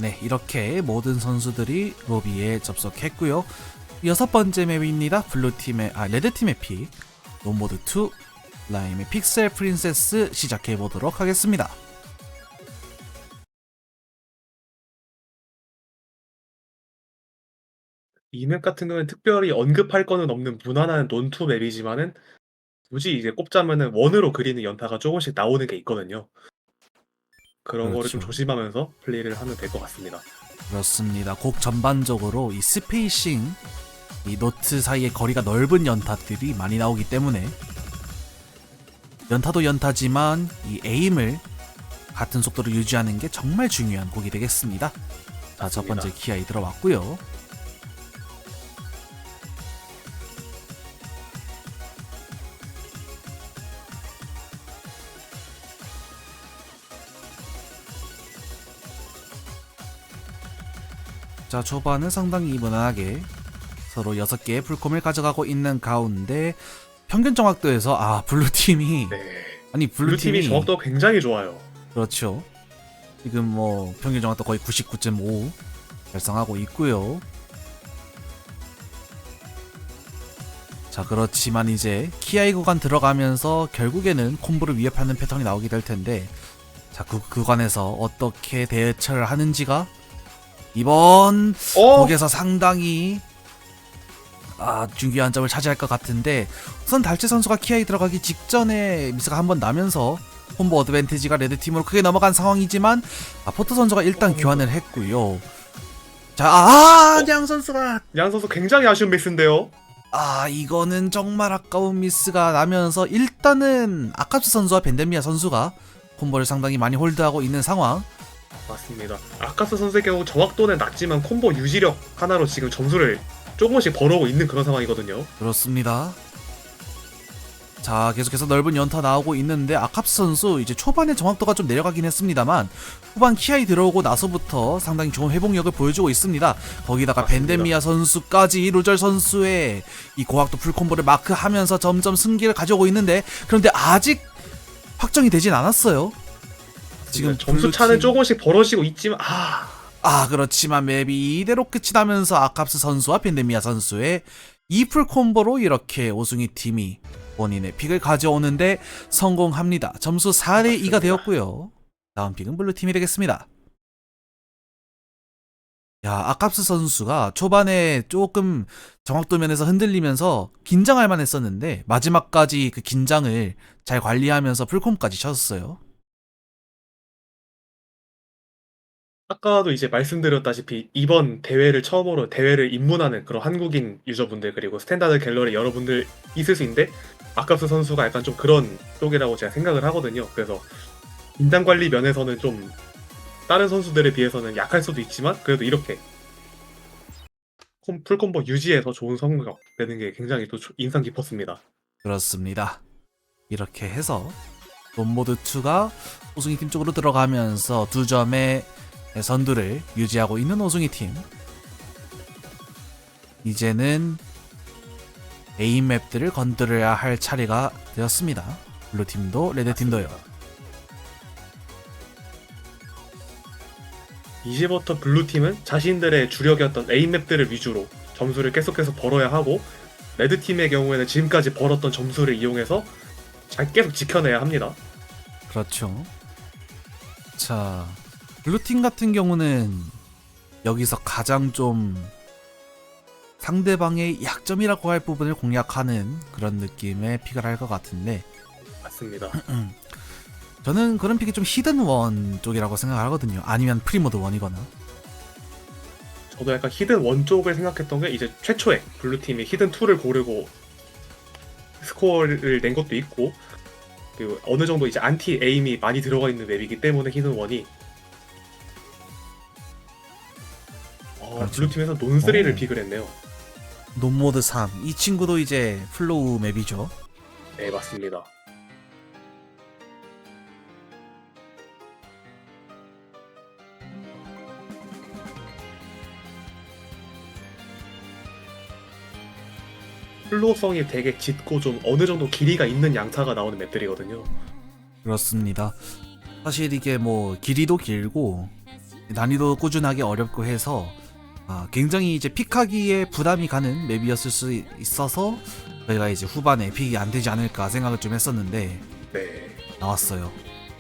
네, 이렇게 모든 선수들이 로비에 접속했고요. 여섯 번째 맵입니다. 레드팀의 픽, 논모드2, 라임의 픽셀 프린세스 시작해보도록 하겠습니다. 이 맵 같은 경우는 특별히 언급할 거는 없는 무난한 논2 맵이지만은 굳이 이제 꼽자면은 원으로 그리는 연타가 조금씩 나오는 게 있거든요. 그런 거를 좀 그렇죠. 조심하면서 플레이를 하면 될 것 같습니다. 그렇습니다. 곡 전반적으로 이 스페이싱, 이 노트 사이의 거리가 넓은 연타들이 많이 나오기 때문에 연타도 연타지만 이 에임을 같은 속도로 유지하는 게 정말 중요한 곡이 되겠습니다. 자, 첫 번째 키아이 들어왔고요. 자, 초반은 상당히 무난하게 서로 6개의 풀콤을 가져가고 있는 가운데 평균 정확도에서 블루팀이 네. 아니 블루팀이 블루팀이 정확도가 굉장히 좋아요. 그렇죠. 지금 뭐 평균 정확도 거의 99.5 달성하고 있고요. 자, 그렇지만 이제 키아이 구간 들어가면서 결국에는 콤보를 위협하는 패턴이 나오게 될 텐데, 자, 그 구간에서 어떻게 대처를 하는지가 이번 곡에서 상당히 중요한 점을 차지할 것 같은데, 우선 달치 선수가 키아이 들어가기 직전에 미스가 한번 나면서 콤보 어드밴티지가 레드팀으로 크게 넘어간 상황이지만 포트 선수가 일단 교환을 했고요. 자, 양 선수가 양 선수 굉장히 아쉬운 미스인데요. 이거는 정말 아까운 미스가 나면서 일단은 아카츠 선수와 벤데미아 선수가 콤보를 상당히 많이 홀드하고 있는 상황. 맞습니다. 아카스 선수의 경우 정확도는 낮지만 콤보 유지력 하나로 지금 점수를 조금씩 벌어오고 있는 그런 상황이거든요. 그렇습니다. 자, 계속해서 넓은 연타 나오고 있는데 아캅스 선수 이제 초반에 정확도가 좀 내려가긴 했습니다만 후반 키아이 들어오고 나서부터 상당히 좋은 회복력을 보여주고 있습니다. 거기다가 맞습니다. 벤데미아 선수까지 로절 선수의 이 고학도 풀콤보를 마크하면서 점점 승기를 가져오고 있는데, 그런데 아직 확정이 되진 않았어요. 지금 점수 차는 조금씩 벌어지고 있지만 그렇지만 맵이 이대로 끝이 나면서 아캅스 선수와 벤데미아 선수의 2풀 콤보로 이렇게 오승희 팀이 본인의 픽을 가져오는데 성공합니다. 점수 4대2가 되었고요. 다음 픽은 블루팀이 되겠습니다. 아캅스 선수가 초반에 조금 정확도 면에서 흔들리면서 긴장할 만했었는데 마지막까지 그 긴장을 잘 관리하면서 풀콤까지 쳤어요. 아까도 이제 말씀드렸다시피 이번 대회를 처음으로 대회를 입문하는 그런 한국인 유저분들, 그리고 스탠다드 갤러리 여러분들 있을 수 있는데 아캅스 선수가 약간 좀 그런 쪽이라고 제가 생각을 하거든요. 그래서 긴장 관리 면에서는 좀 다른 선수들에 비해서는 약할 수도 있지만 그래도 이렇게 풀콤보 유지해서 좋은 성적 내는 게 굉장히 또 인상 깊었습니다. 그렇습니다. 이렇게 해서 논모드2가 오승희 팀 쪽으로 들어가면서 2점의 선두를 유지하고 있는 오승희 팀. 이제는 에임 맵들을 건드려야 할 차례가 되었습니다. 블루팀도 레드팀도요. 이제부터 블루팀은 자신들의 주력이었던 에임 맵들을 위주로 점수를 계속해서 벌어야 하고, 레드팀의 경우에는 지금까지 벌었던 점수를 이용해서 잘 계속 지켜내야 합니다. 그렇죠. 자, 블루팀 같은 경우는 여기서 가장 좀 상대방의 약점이라고 할 부분을 공략하는 그런 느낌의 픽을 할 것 같은데, 맞습니다. 저는 그런 픽이 좀 히든원 쪽이라고 생각하거든요. 아니면 프리모드 원이거나. 저도 약간 히든 원 쪽을 생각했던 게, 이제 최초에 블루팀이 히든 2를 고르고 스코어를 낸 것도 있고, 그리고 어느 정도 이제 안티 에임이 많이 들어가 있는 맵이기 때문에 히든 원이 그렇죠. 블루팀에서 논3를 픽을 했네요. 논모드 3. 이 친구도 이제 플로우 맵이죠. 네, 맞습니다. 플로우성이 되게 짙고 좀 어느 정도 길이가 있는 양타가 나오는 맵들이거든요. 그렇습니다. 사실 이게 뭐 길이도 길고 난이도 꾸준하게 어렵고 해서 굉장히 이제 픽하기에 부담이 가는 맵이었을 수 있어서 저희가 이제 후반에 픽이 안 되지 않을까 생각을 좀 했었는데 네. 나왔어요.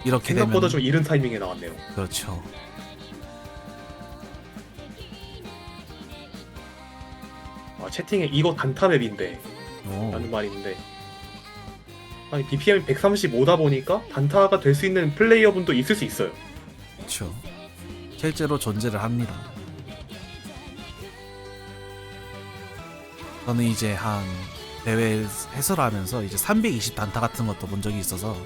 이렇게 생각보다 되면 좀 이른 타이밍에 나왔네요. 그렇죠. 채팅에 이거 단타 맵인데 라는 말이 있는데, 아니 BPM이 135다 보니까 단타가 될 수 있는 플레이어분도 있을 수 있어요. 그렇죠. 실제로 존재를 합니다. 저는 이제 한 대회 해설하면서 이제 320 단타 같은 것도 본 적이 있어서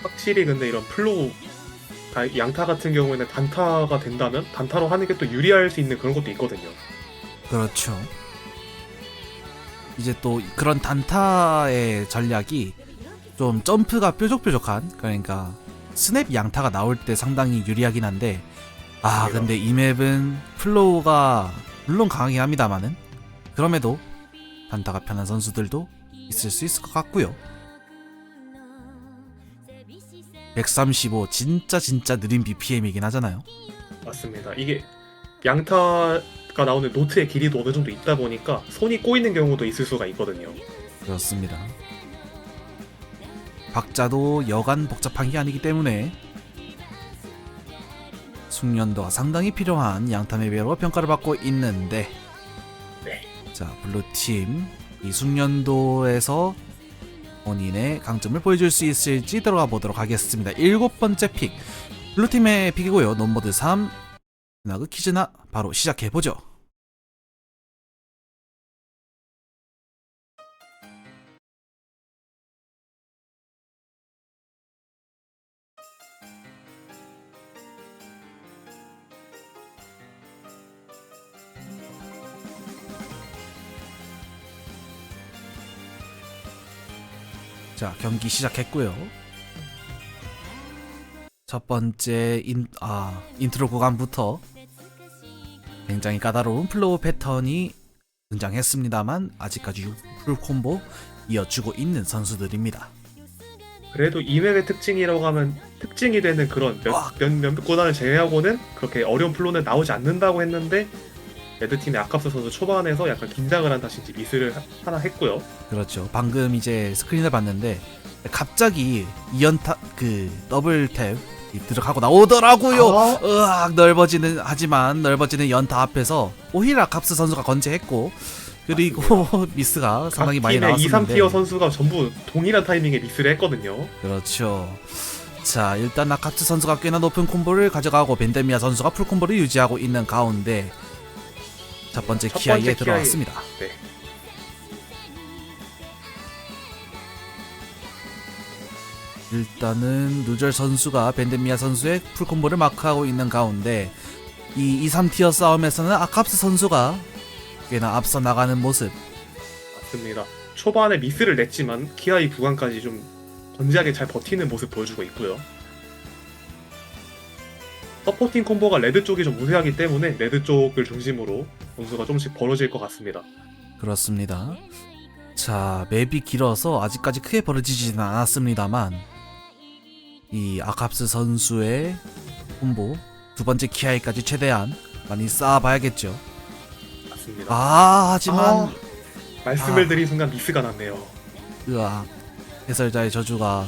확실히 근데 이런 플로우 양타 같은 경우에는 단타가 된다면 단타로 하는 게 또 유리할 수 있는 그런 것도 있거든요. 그렇죠. 이제 또 그런 단타의 전략이 좀 점프가 뾰족뾰족한, 그러니까 스냅 양타가 나올 때 상당히 유리하긴 한데, 근데 이 맵은 플로우가 물론 강하긴 합니다만은 그럼에도 단타가 편한 선수들도 있을 수 있을 것 같고요. 135 진짜 느린 BPM이긴 하잖아요. 맞습니다. 이게 양타가 나오는 노트의 길이도 어느 정도 있다 보니까 손이 꼬이는 경우도 있을 수가 있거든요. 그렇습니다. 박자도 여간 복잡한 게 아니기 때문에 숙련도가 상당히 필요한 양타 맵으로 평가를 받고 있는데, 네. 자, 블루팀 이 숙련도에서 본인의 강점을 보여줄 수 있을지 들어가 보도록 하겠습니다. 7번째 픽 블루팀의 픽이고요. 넘버드 3 나그 퀴즈나 바로 시작해보죠. 자, 경기 시작했고요. 첫 번째 인트로 구간부터 굉장히 까다로운 플로우 패턴이 등장했습니다만 아직까지 풀 콤보 이어주고 있는 선수들입니다. 그래도 이 맵의 특징이라고 하면 특징이 되는 그런 몇몇 구단을 제외하고는 그렇게 어려운 플로우는 나오지 않는다고 했는데, 레드팀의 아캅스 선수 초반에서 약간 긴장을 한 탓인지 미스를 하나 했고요. 그렇죠. 방금 이제 스크린을 봤는데 갑자기 2연타 더블 탭 들어가고 나오더라고요. 으악, 넓어지는 연타 앞에서 오히려 아캅스 선수가 건재했고, 그리고 미스가 상당히 많이 각 팀의 2, 나왔었는데 3티어 선수가 전부 동일한 타이밍에 미스를 했거든요. 그렇죠. 자, 일단 아캅스 선수가 꽤나 높은 콤보를 가져가고 벤데미아 선수가 풀 콤보를 유지하고 있는 가운데 첫 번째 키아이에 들어왔습니다. 네. 일단은 누절 선수가 벤데미아 선수의 풀 콤보를 마크하고 있는 가운데 이 2, 3티어 싸움에서는 아캅스 선수가 꽤나 앞서 나가는 모습. 맞습니다. 초반에 미스를 냈지만 키아이 구간까지 좀 건재하게 잘 버티는 모습 보여주고 있고요. 서포팅 콤보가 레드 쪽이 좀 우세하기 때문에 레드 쪽을 중심으로 점수가 조금씩 벌어질 것 같습니다. 그렇습니다. 자, 맵이 길어서 아직까지 크게 벌어지지는 않았습니다만 이 아캅스 선수의 콤보 두 번째 키아이까지 최대한 많이 쌓아봐야겠죠. 맞습니다. 하지만 말씀을 드린 순간 미스가 났네요. 으악, 해설자의 저주가.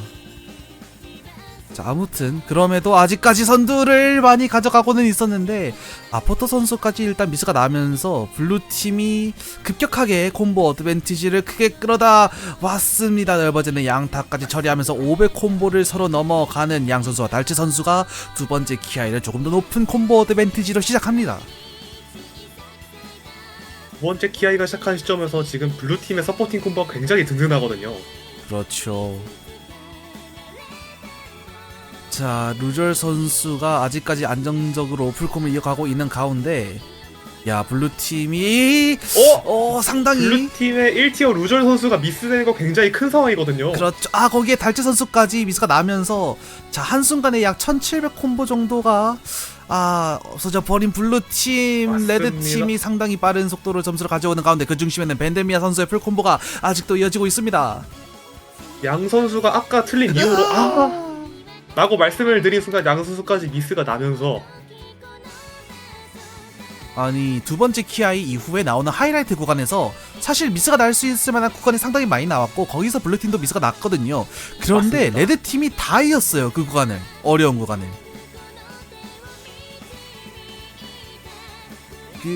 자, 아무튼 그럼에도 아직까지 선두를 많이 가져가고는 있었는데 포터 선수까지 일단 미스가 나면서 블루팀이 급격하게 콤보 어드밴티지를 크게 끌어다 왔습니다. 넓어지는 양타까지 처리하면서 500 콤보를 서로 넘어가는 양 선수와 달치 선수가 두 번째 키아이를 조금 더 높은 콤보 어드밴티지로 시작합니다. 두 번째 키아이가 시작한 시점에서 지금 블루팀의 서포팅 콤보가 굉장히 든든하거든요. 그렇죠. 자, 루절 선수가 아직까지 안정적으로 풀콤을 이어가고 있는 가운데 야, 블루팀이 상당히 블루팀의 1티어 루절 선수가 미스되는 거 굉장히 큰 상황이거든요. 그렇죠. 거기에 달치 선수까지 미스가 나면서 자, 한순간에 약 1700 콤보 정도가 없어져 버린 블루팀. 맞습니다. 레드팀이 상당히 빠른 속도로 점수를 가져오는 가운데 그 중심에는 벤데미아 선수의 풀콤보가 아직도 이어지고 있습니다. 양 선수가 아까 틀린 이후로 라고 말씀을 드린 순간 양 선수까지 미스가 나면서 아니, 두 번째 키아이 이후에 나오는 하이라이트 구간에서 사실 미스가 날 수 있을 만한 구간이 상당히 많이 나왔고 거기서 블루팀도 미스가 났거든요. 그런데 맞습니다. 레드팀이 다 이었어요. 그 구간을, 어려운 구간을.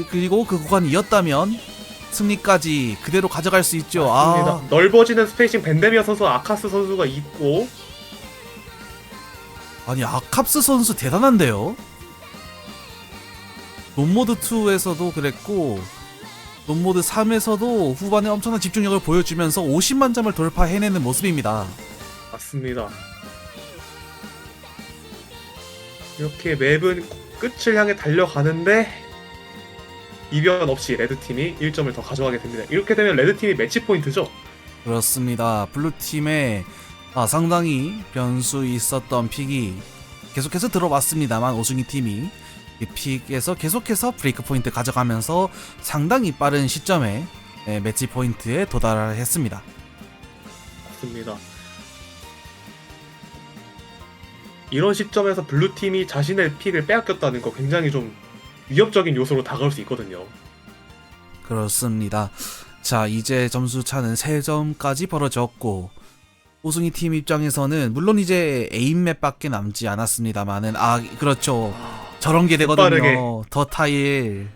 그리고 그 구간이 이었다면 승리까지 그대로 가져갈 수 있죠. 맞습니다. 넓어지는 스페이싱 벤데미아 선수와 아카스 선수가 있고, 아니, 아캅스 선수 대단한데요. 논모드2에서도 그랬고 논모드 3에서도 후반에 엄청난 집중력을 보여주면서 50만 점을 돌파해내는 모습입니다. 맞습니다. 이렇게 맵은 끝을 향해 달려가는데 이변 없이 레드팀이 1점을 더 가져가게 됩니다. 이렇게 되면 레드팀이 매치 포인트죠? 그렇습니다. 블루팀의 상당히 변수 있었던 픽이 계속해서 들어왔습니다만 오승희 팀이 이 픽에서 계속해서 브레이크 포인트 가져가면서 상당히 빠른 시점에 매치 포인트에 도달했습니다. 맞습니다. 이런 시점에서 블루팀이 자신의 픽을 빼앗겼다는 거 굉장히 좀 위협적인 요소로 다가올 수 있거든요. 그렇습니다. 자, 이제 점수 차는 3점까지 벌어졌고 우승희 팀 입장에서는 물론 이제 에임맵밖에 남지 않았습니다만은 그렇죠. 저런 게 되거든요. 빠르게. 더 타일.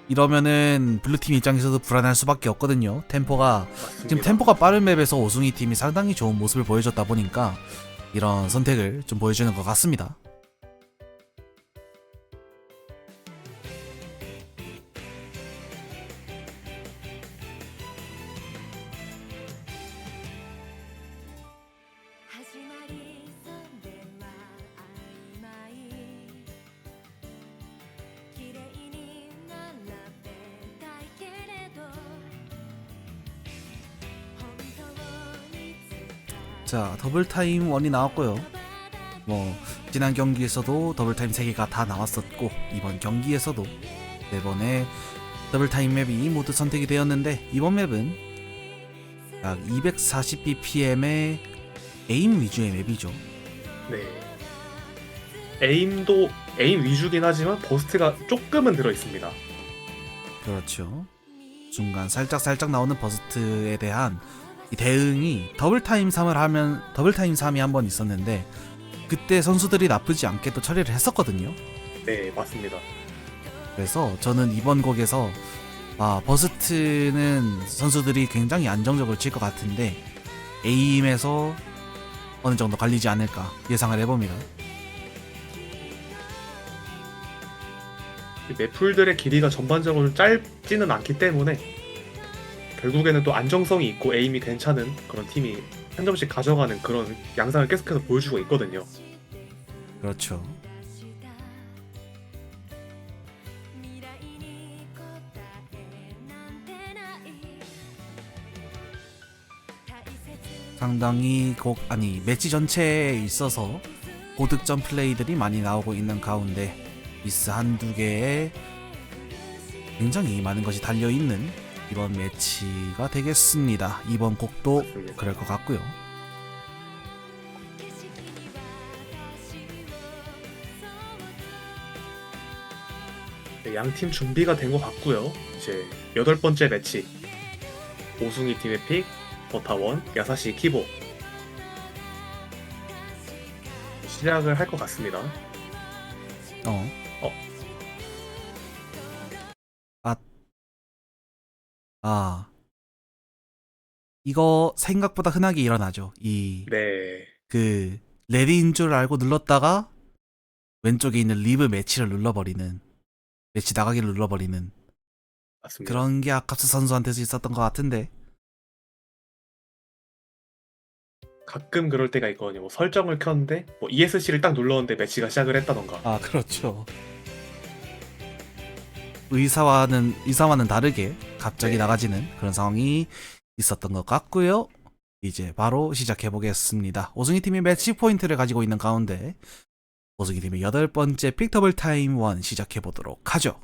이러면은 블루팀 입장에서도 불안할 수밖에 없거든요. 템포가 맞습니다. 지금 템포가 빠른 맵에서 우승희 팀이 상당히 좋은 모습을 보여줬다 보니까 이런 선택을 좀 보여주는 것 같습니다. 자, 더블타임 1이 나왔고요. 뭐 지난 경기에서도 더블타임 3개가 다 나왔었고 이번 경기에서도 4번의 더블타임 맵이 모두 선택이 되었는데 이번 맵은 약 240bpm의 에임 위주의 맵이죠. 네. 에임 위주긴 하지만 버스트가 조금은 들어 있습니다. 그렇죠. 중간 살짝 나오는 버스트에 대한 이 대응이 더블타임 3이 한 번 있었는데 그때 선수들이 나쁘지 않게 또 처리를 했었거든요. 네, 맞습니다. 그래서 저는 이번 곡에서 버스트는 선수들이 굉장히 안정적으로 칠 것 같은데 에임에서 어느 정도 갈리지 않을까 예상을 해봅니다. 맵풀들의 길이가 전반적으로 짧지는 않기 때문에 결국에는 또 안정성이 있고 에임이 괜찮은 그런 팀이 한 점씩 가져가는 그런 양상을 계속해서 보여주고 있거든요. 그렇죠. 상당히 매치 전체에 있어서 고득점 플레이들이 많이 나오고 있는 가운데 미스 한두 개에 굉장히 많은 것이 달려있는 이번 매치가 되겠습니다. 이번 곡도 맞습니다. 그럴 것 같고요. 네, 양팀 준비가 된 것 같고요. 이제 8번째 매치 오승희 팀의 픽 버타원 야사시 키보 시작을 할 것 같습니다. 이거 생각보다 흔하게 일어나죠. 네, 레디인 줄 알고 눌렀다가 왼쪽에 있는 리브 매치 나가기를 눌러버리는 맞습니다. 그런 게 아깝스 선수한테서 있었던 것 같은데. 가끔 그럴 때가 있거든요. 뭐 설정을 켰는데 ESC를 딱 눌렀는데 매치가 시작을 했다던가. 그렇죠. 의사와는 다르게 갑자기 네. 나가지는 그런 상황이 있었던 것 같고요. 이제 바로 시작해 보겠습니다. 오승희 팀이 매치 포인트를 가지고 있는 가운데 오승희 팀의 8번째 픽 더블 타임 1 시작해 보도록 하죠.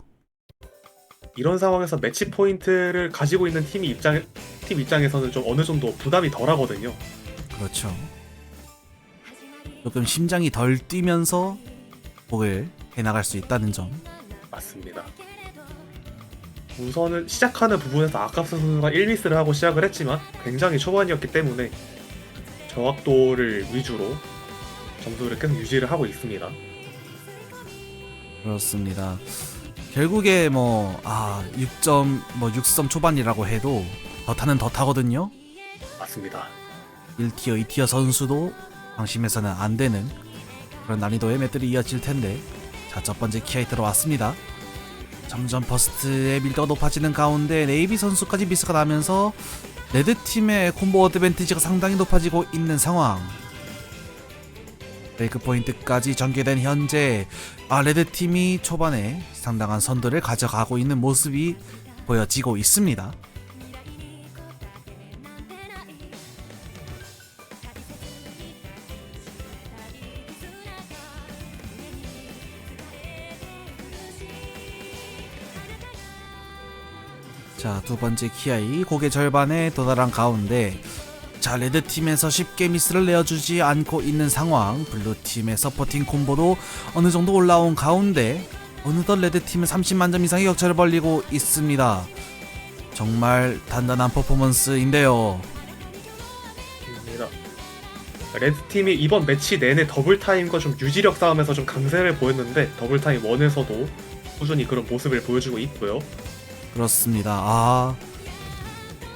이런 상황에서 매치 포인트를 가지고 있는 팀 입장에서는 좀 어느 정도 부담이 덜하거든요. 그렇죠. 조금 심장이 덜 뛰면서 곡을 해나갈 수 있다는 점. 맞습니다. 우선은 시작하는 부분에서 아깝스 선수가 1미스를 하고 시작을 했지만 굉장히 초반이었기 때문에 정확도를 위주로 점수를 계속 유지를 하고 있습니다. 그렇습니다. 결국에 6점 초반이라고 해도 더타는 더타거든요. 맞습니다. 1티어, 2티어 선수도 방심해서는 안 되는 그런 난이도의 맵들이 이어질 텐데. 자, 첫 번째 키아이 들어왔습니다. 점점 버스트의 밀도가 높아지는 가운데 네이비 선수까지 미스가 나면서 레드팀의 콤보 어드밴티지가 상당히 높아지고 있는 상황. 브레이크 포인트까지 전개된 현재 레드팀이 초반에 상당한 선두를 가져가고 있는 모습이 보여지고 있습니다. 자, 두 번째 키아이 고개 절반에 도달한 가운데 자, 레드팀에서 쉽게 미스를 내어주지 않고 있는 상황. 블루팀의 서포팅 콤보도 어느 정도 올라온 가운데 어느덧 레드팀은 30만 점 이상의 격차를 벌리고 있습니다. 정말 단단한 퍼포먼스인데요. 입니다. 레드팀이 이번 매치 내내 더블타임과 좀 유지력 싸움에서 좀 강세를 보였는데 더블타임 1에서도 꾸준히 그런 모습을 보여주고 있고요. 그렇습니다.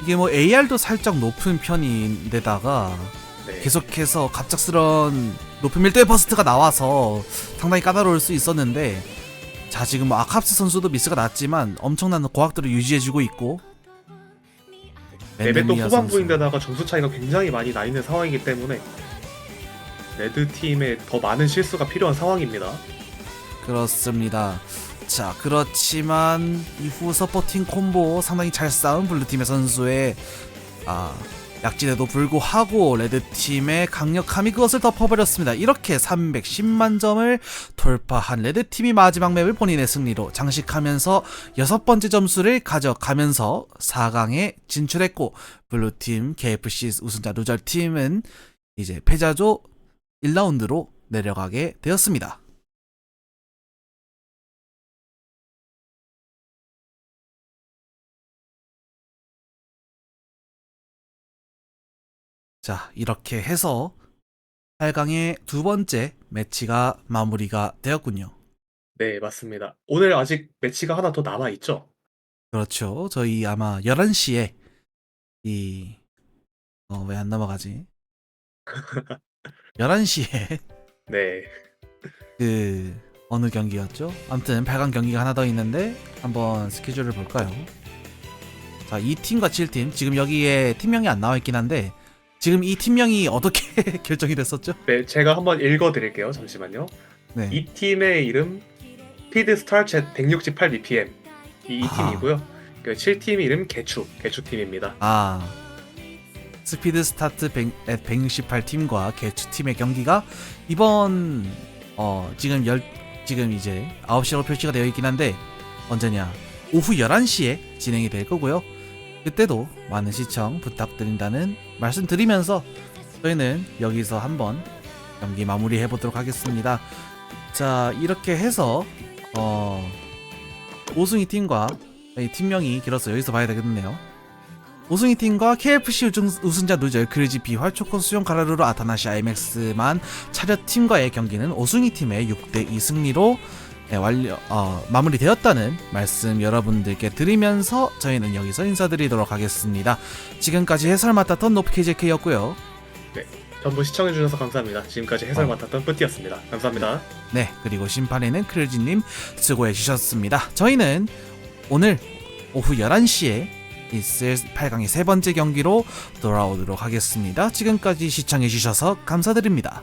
이게 뭐 AR도 살짝 높은 편인데다가 네. 계속해서 갑작스런 높은 밀도의 버스트가 나와서 상당히 까다로울 수 있었는데 자, 지금 뭐 아캅스 선수도 미스가 났지만 엄청난 고학도를 유지해주고 있고 레벨 또 멘데미아 후반부인데다가 점수 차이가 굉장히 많이 나 있는 상황이기 때문에 레드팀에 더 많은 실수가 필요한 상황입니다. 그렇습니다. 자, 그렇지만 이후 서포팅 콤보 상당히 잘 싸운 블루팀의 선수의 약진에도 불구하고 레드팀의 강력함이 그것을 덮어버렸습니다. 이렇게 310만 점을 돌파한 레드팀이 마지막 맵을 본인의 승리로 장식하면서 6번째 점수를 가져가면서 4강에 진출했고 블루팀 KFC 우승자 루절팀은 이제 패자조 1라운드로 내려가게 되었습니다. 자, 이렇게 해서 8강의 두 번째 매치가 마무리가 되었군요. 네, 맞습니다. 오늘 아직 매치가 하나 더 남아 있죠? 그렇죠. 저희 아마 11시에 왜 안 넘어가지? 11시에 네. 그 어느 경기였죠? 아무튼 8강 경기가 하나 더 있는데 한번 스케줄을 볼까요? 자, 이 팀과 7팀 지금 여기에 팀명이 안 나와 있긴 한데 지금 이 팀명이 어떻게 결정이 됐었죠? 네, 제가 한번 읽어드릴게요. 잠시만요. 네. 이 팀의 이름 피드 스타챗 168 BPM 이 팀이고요. 그 7팀 이름 개추팀입니다. 스피드 스타트 168팀과 개추팀의 경기가 이번 지금 이제 9시로 표시가 되어 있긴 한데 언제냐? 오후 11시에 진행이 될 거고요. 그때도 많은 시청 부탁드린다는 말씀 드리면서 저희는 여기서 한번 경기 마무리해 보도록 하겠습니다. 자, 이렇게 해서 5승이 팀과 팀명이 길어서 여기서 봐야 되겠네요. 5승이 팀과 KFC 우승자 누절 크리지 비활 초코 수영 가라루로 아타나시 IMAX만 차렷 팀과의 경기는 5승이 팀의 6대2 승리로 마무리되었다는 말씀 여러분들께 드리면서 저희는 여기서 인사드리도록 하겠습니다. 지금까지 해설 맡았던 노프KJK였고요. 네, 전부 시청해주셔서 감사합니다. 지금까지 해설 맡았던 뿌띠였습니다. 감사합니다. 네, 그리고 심판에는 크릴지님 수고해주셨습니다. 저희는 오늘 오후 11시에 있을 8강의 세 번째 경기로 돌아오도록 하겠습니다. 지금까지 시청해주셔서 감사드립니다.